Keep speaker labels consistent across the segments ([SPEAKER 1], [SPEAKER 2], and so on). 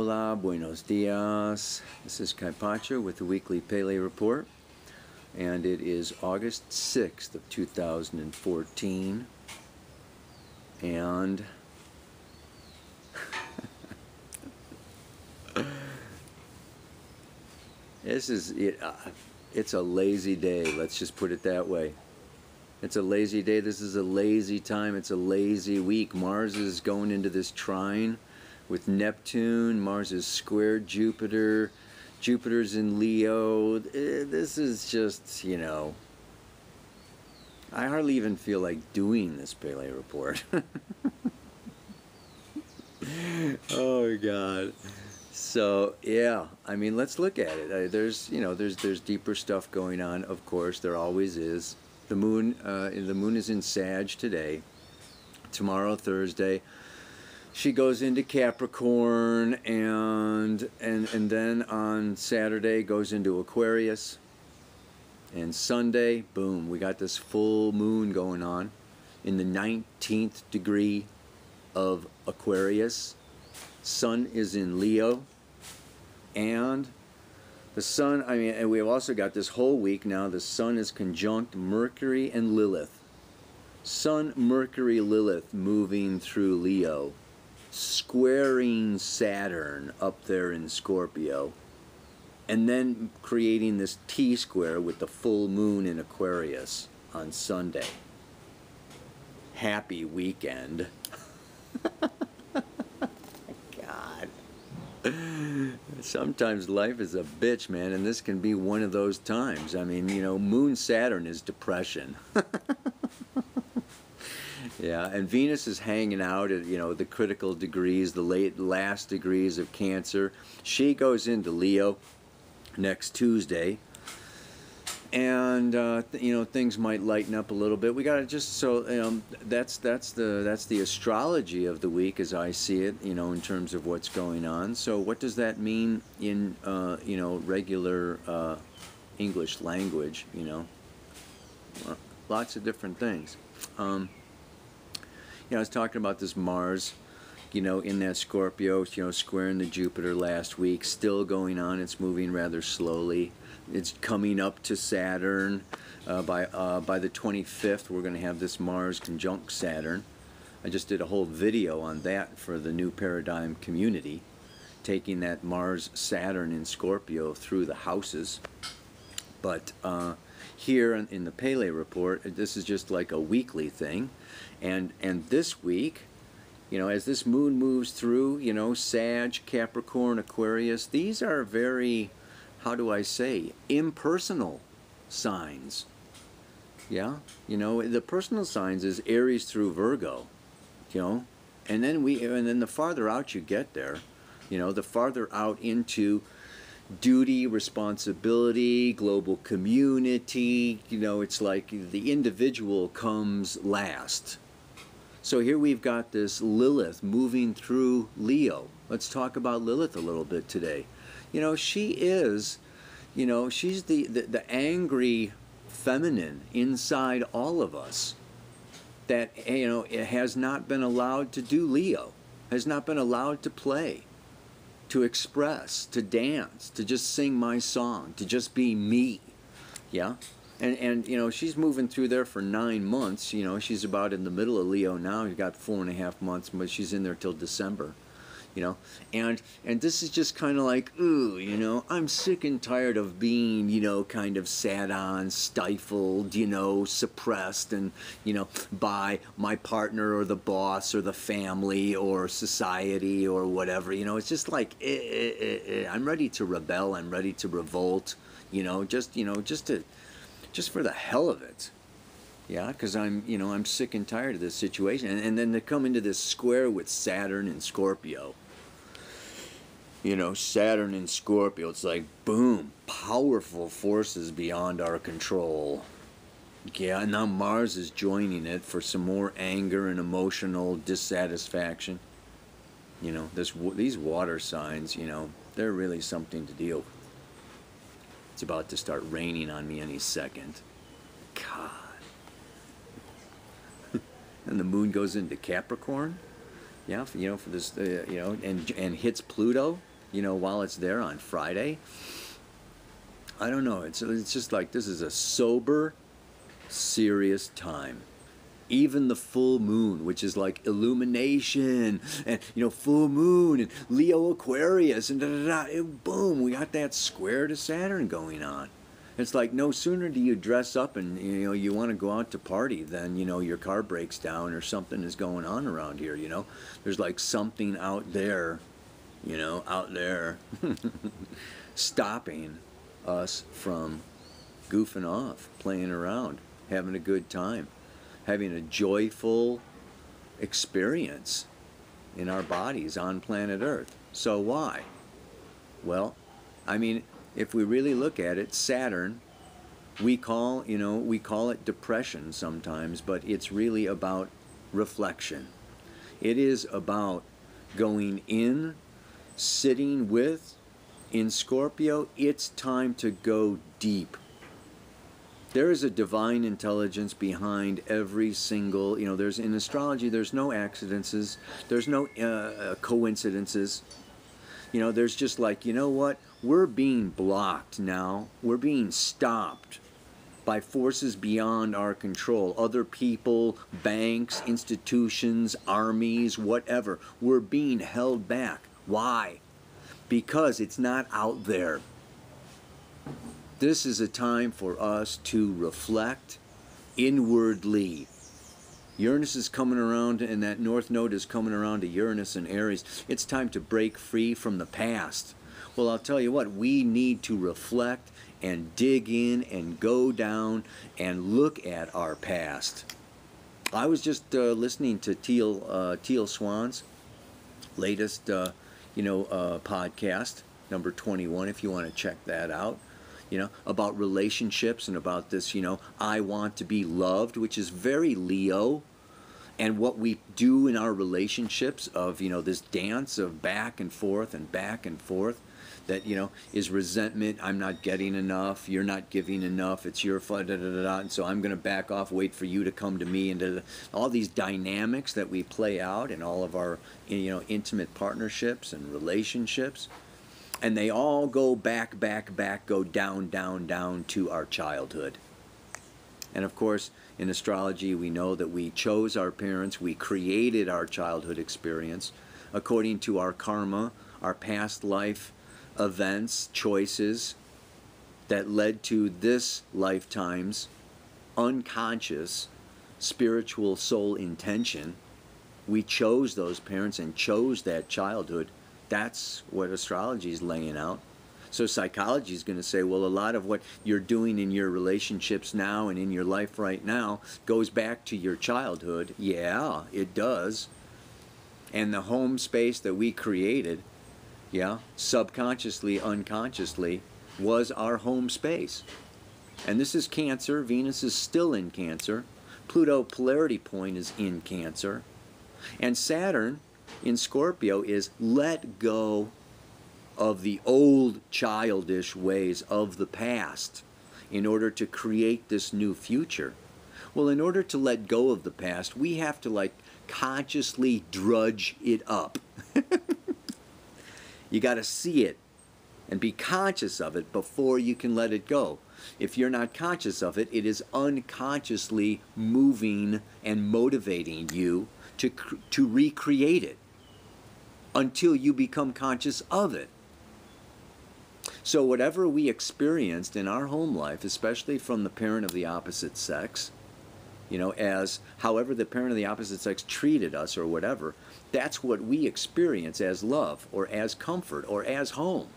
[SPEAKER 1] Hola, buenos dias. This is Kaipacho with the weekly Pele Report, and it is August 6th of 2014, and this is it. It's a lazy day. Let's just put it that way. It's a lazy day. This is a lazy time. It's a lazy week. Mars is going into this trine with Neptune. Mars is squared Jupiter. Jupiter's in Leo. This is just, you know, I hardly even feel like doing this Pele report. Oh God. So yeah, I mean, let's look at it. There's deeper stuff going on. Of course, there always is. The moon is in Sag today. Tomorrow, Thursday, she goes into Capricorn, and then on Saturday goes into Aquarius. And Sunday, boom, we got this full moon going on in the 19th degree of Aquarius. Sun is in Leo, and the Sun, I mean, and we've also got this whole week now, the Sun is conjunct Mercury and Lilith. Sun, Mercury, Lilith moving through Leo, squaring Saturn up there in Scorpio, and then creating this T-square with the full moon in Aquarius on Sunday. Happy weekend. God. Sometimes life is a bitch, man, and this can be one of those times. I mean, you know, Moon Saturn is depression. Yeah, and Venus is hanging out at, you know, the critical degrees, the last degrees of Cancer. She goes into Leo next Tuesday, and you know, things might lighten up a little bit. We got to just, so that's the astrology of the week as I see it, you know, in terms of what's going on. So what does that mean in you know, regular English language? You know, well, lots of different things. You know, I was talking about this Mars, you know, in that Scorpio, you know, squaring the Jupiter last week, still going on. It's moving rather slowly. It's coming up to Saturn. By the 25th, we're going to have this Mars conjunct Saturn. I just did a whole video on that for the New Paradigm community, taking that Mars Saturn in Scorpio through the houses. But here in the Pele report, this is just like a weekly thing, and this week, you know, as this moon moves through, you know, Sag, Capricorn, Aquarius, these are very, how do I say, impersonal signs. Yeah, you know, the personal signs is Aries through Virgo, you know, and then the farther out you get there, you know, the farther out into duty, responsibility, global community, you know, it's like the individual comes last. So here we've got this Lilith moving through Leo. Let's talk about Lilith a little bit today. You know, she is, you know, she's the angry feminine inside all of us that, you know, it has not been allowed to do Leo, has not been allowed to play, to express, to dance, to just sing my song, to just be me. Yeah? And you know, she's moving through there for 9 months. You know, she's about in the middle of Leo now. She's got 4.5 months, but she's in there till December. You know, and this is just kind of like, ooh, you know, I'm sick and tired of being, you know, kind of sat on, stifled, you know, suppressed, and, you know, by my partner or the boss or the family or society or whatever. You know, it's just like, I'm ready to rebel. I'm ready to revolt. You know, just for the hell of it. Yeah, because I'm sick and tired of this situation. And then to come into this square with Saturn and Scorpio. You know, Saturn and Scorpio, it's like, boom, powerful forces beyond our control. Yeah, and now Mars is joining it for some more anger and emotional dissatisfaction. You know, these water signs, you know, they're really something to deal with. It's about to start raining on me any second. God. And the moon goes into Capricorn. Yeah, you know, for this, you know, and hits Pluto. while it's there on Friday. I don't know. It's just like this is a sober, serious time. Even the full moon, which is like illumination, and full moon and Leo Aquarius and boom, we got that square to Saturn going on. It's like no sooner do you dress up and you want to go out to party than your car breaks down or something is going on around here. There's like something out there, out there, stopping us from goofing off, playing around, having a good time, having a joyful experience in our bodies on planet Earth. So why? Well, I mean, if we really look at it, Saturn, we call it depression sometimes, but it's really about reflection. It is about going in, sitting with. In Scorpio, it's time to go deep. There is a divine intelligence behind every single, there's in astrology, there's no accidents, there's no coincidences. There's just like, what? We're being blocked now. We're being stopped by forces beyond our control. Other people, banks, institutions, armies, whatever. We're being held back. Why? Because it's not out there. This is a time for us to reflect inwardly. Uranus is coming around, and that North Node is coming around to Uranus and Aries. It's time to break free from the past. Well, I'll tell you what, we need to reflect and dig in and go down and look at our past. I was just listening to Teal Swan's latest podcast, number 21, if you want to check that out, about relationships and about this, I want to be loved, which is very Leo, and what we do in our relationships of, this dance of back and forth, that, is resentment. I'm not getting enough. You're not giving enough. It's your fault, and so I'm going to back off, wait for you to come to me, and all these dynamics that we play out in all of our, intimate partnerships and relationships. And they all go back, go down to our childhood. And of course, in astrology, we know that we chose our parents, we created our childhood experience according to our karma, our past life events, choices that led to this lifetime's unconscious spiritual soul intention. We chose those parents and chose that childhood. That's what astrology is laying out. So psychology is going to say, well, a lot of what you're doing in your relationships now and in your life right now goes back to your childhood. Yeah, it does. And the home space that we created, subconsciously, unconsciously, was our home space. And this is Cancer. Venus is still in Cancer. Pluto polarity point is in Cancer. And Saturn in Scorpio is let go of the old childish ways of the past in order to create this new future. Well, in order to let go of the past, we have to consciously drudge it up. You got to see it and be conscious of it before you can let it go. If you're not conscious of it, it is unconsciously moving and motivating you to recreate it until you become conscious of it. So whatever we experienced in our home life, especially from the parent of the opposite sex, as however the parent of the opposite sex treated us or whatever, that's what we experience as love or as comfort or as home.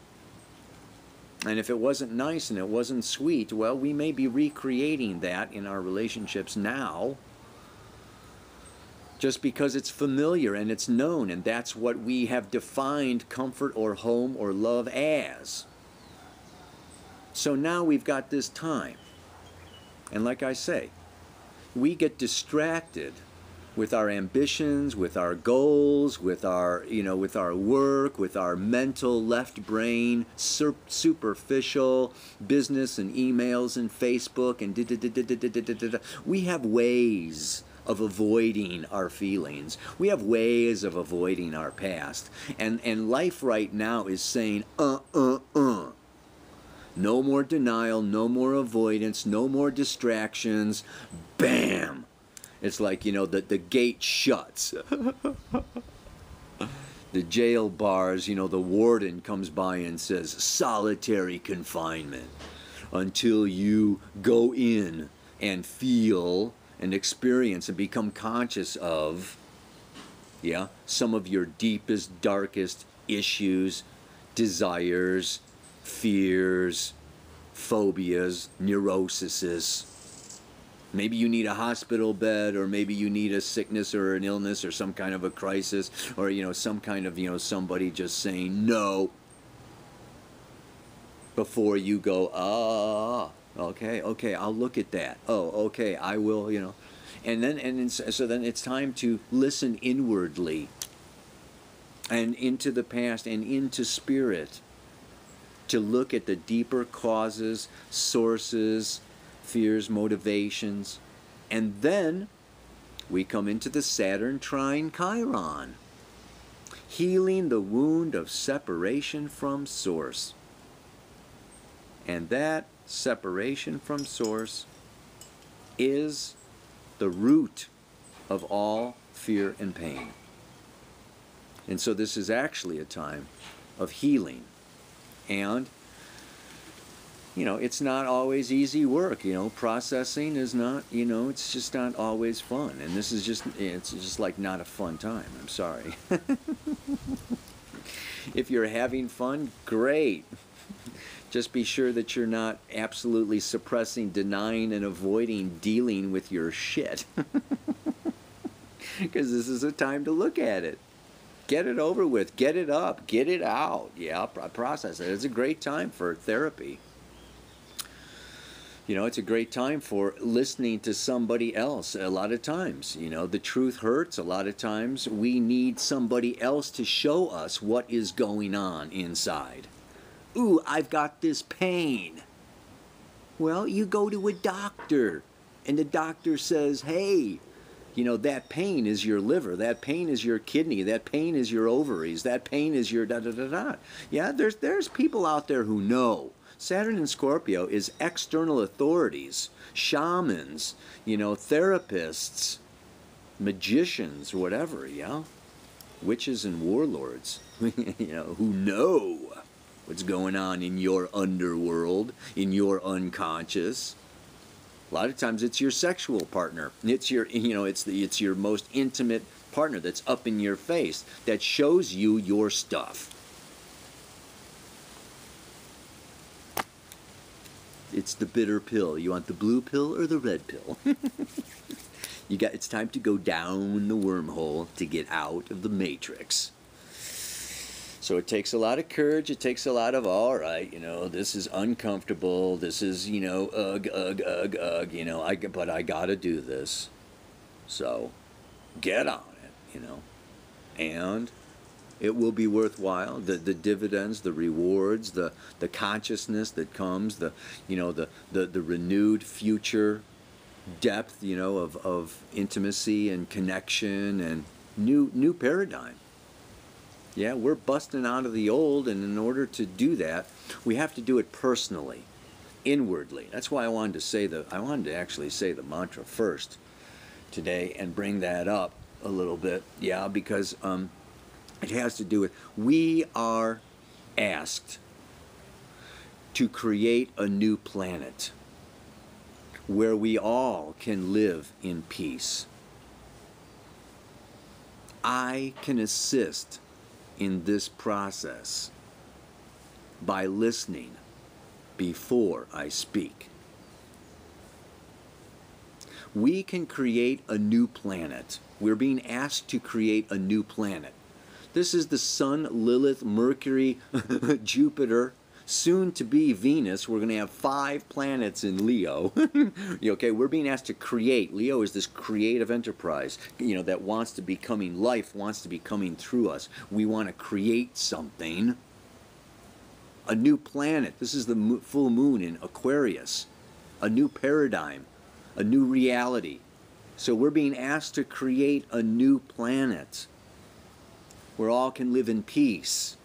[SPEAKER 1] And if it wasn't nice and it wasn't sweet, well, we may be recreating that in our relationships now just because it's familiar and it's known, and that's what we have defined comfort or home or love as. So now we've got this time. And like I say, we get distracted with our ambitions, with our goals, with our, with our work, with our mental left brain, superficial business and emails and Facebook and we have ways of avoiding our feelings. We have ways of avoiding our past. And life right now is saying, No more denial, no more avoidance, no more distractions. Bam! It's like, the gate shuts. The jail bars, the warden comes by and says, solitary confinement, until you go in and feel and experience and become conscious of, some of your deepest, darkest issues, desires, fears, phobias, neuroses. Maybe you need a hospital bed, or maybe you need a sickness or an illness or some kind of a crisis, or, some kind of, somebody just saying no before you go, okay, I'll look at that. Oh, okay, I will, And then, so then it's time to listen inwardly and into the past and into spirit to look at the deeper causes, sources, fears, motivations. And then we come into the Saturn trine Chiron, healing the wound of separation from source. And that separation from source is the root of all fear and pain. And so this is actually a time of healing. And it's not always easy work. Processing is not, it's just not always fun. And this is it's just like not a fun time. I'm sorry. If you're having fun, great. Just be sure that you're not absolutely suppressing, denying, and avoiding dealing with your shit. Because this is a time to look at it. Get it over with. Get it up. Get it out. Yeah, process it. It's a great time for therapy. It's a great time for listening to somebody else. A lot of times, the truth hurts. A lot of times we need somebody else to show us what is going on inside. Ooh, I've got this pain. Well, you go to a doctor, and the doctor says, hey, that pain is your liver, that pain is your kidney, that pain is your ovaries, that pain is your da-da-da-da. Yeah, there's people out there who know. Saturn in Scorpio is external authorities, shamans, therapists, magicians, whatever, witches and warlords, who know what's going on in your underworld, in your unconscious. A lot of times it's your sexual partner. It's your, it's your most intimate partner that's up in your face that shows you your stuff. It's the bitter pill. You want the blue pill or the red pill? It's time to go down the wormhole to get out of the matrix. So it takes a lot of courage. It takes a lot of, all right, this is uncomfortable. This is, ugh, but I got to do this. So get on it, and it will be worthwhile. The dividends, the rewards, the consciousness that comes, the renewed future depth, of intimacy and connection and new paradigm. Yeah, we're busting out of the old, and in order to do that, we have to do it personally, inwardly. That's why I wanted to actually say the mantra first today and bring that up a little bit. Yeah, because it has to do with, we are asked to create a new planet where we all can live in peace. I can assist in this process by listening before I speak. We can create a new planet. We're being asked to create a new planet. This is the Sun, Lilith, Mercury, Jupiter, soon to be Venus. We're going to have 5 planets in Leo. Okay, we're being asked to create. Leo is this creative enterprise, that wants to be coming, life wants to be coming through us. We want to create something. A new planet. This is the full moon in Aquarius. A new paradigm. A new reality. So we're being asked to create a new planet where all can live in peace.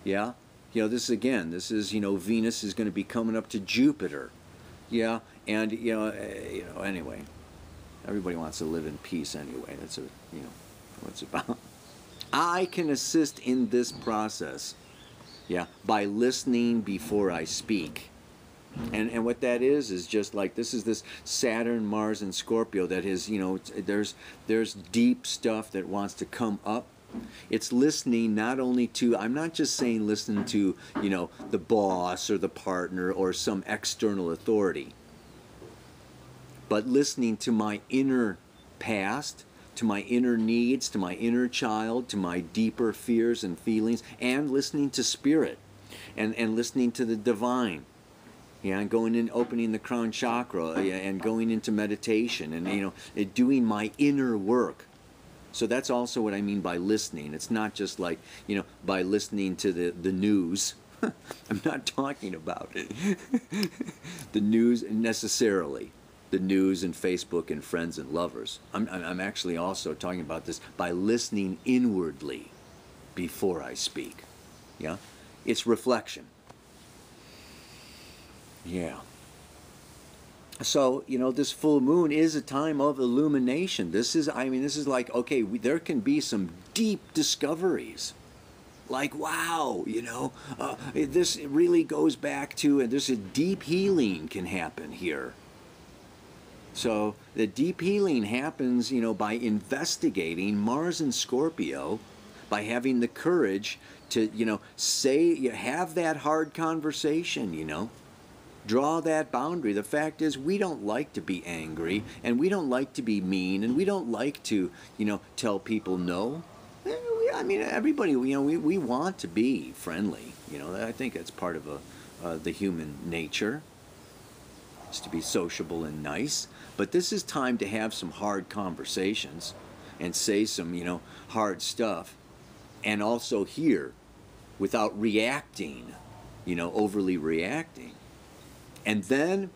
[SPEAKER 1] Yeah? This is, Venus is going to be coming up to Jupiter. Yeah? And, anyway, everybody wants to live in peace anyway. That's, what it's about. I can assist in this process, yeah, by listening before I speak. And what that is just like, this is this Saturn, Mars, and Scorpio that is, there's deep stuff that wants to come up. It's listening not only to, I'm not just saying listen to, the boss or the partner or some external authority, but listening to my inner past, to my inner needs, to my inner child, to my deeper fears and feelings, and listening to spirit and listening to the divine. Yeah, and going in, opening the crown chakra, and going into meditation, and doing my inner work. So that's also what I mean by listening. It's not just like, by listening to the news. I'm not talking about it. The news necessarily. The news and Facebook and friends and lovers. I'm actually also talking about this by listening inwardly before I speak. Yeah? It's reflection. Yeah. So, this full moon is a time of illumination. This is like, okay, there can be some deep discoveries. Like, wow, this really goes back to, and there's a deep healing can happen here. So, the deep healing happens, by investigating Mars and Scorpio, by having the courage to, have that hard conversation, Draw that boundary. The fact is, we don't like to be angry, and we don't like to be mean, and we don't like to, tell people no. Everybody, we want to be friendly. I think that's part of the human nature, is to be sociable and nice. But this is time to have some hard conversations and say some, hard stuff, and also hear without reacting, overly reacting. And then,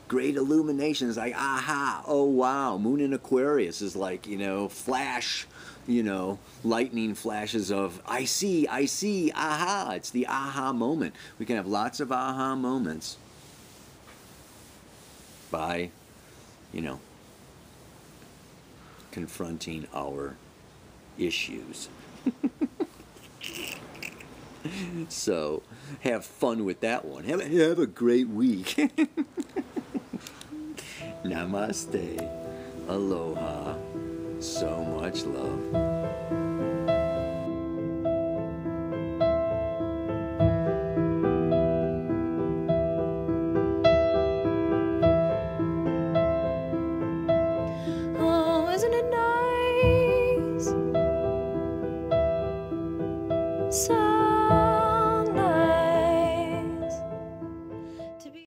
[SPEAKER 1] great illumination is like, aha, oh wow, Moon in Aquarius is like, flash, lightning flashes of, I see, aha. It's the aha moment. We can have lots of aha moments by, confronting our issues. So, have fun with that one. Have a great week. Namaste. Aloha. So much love.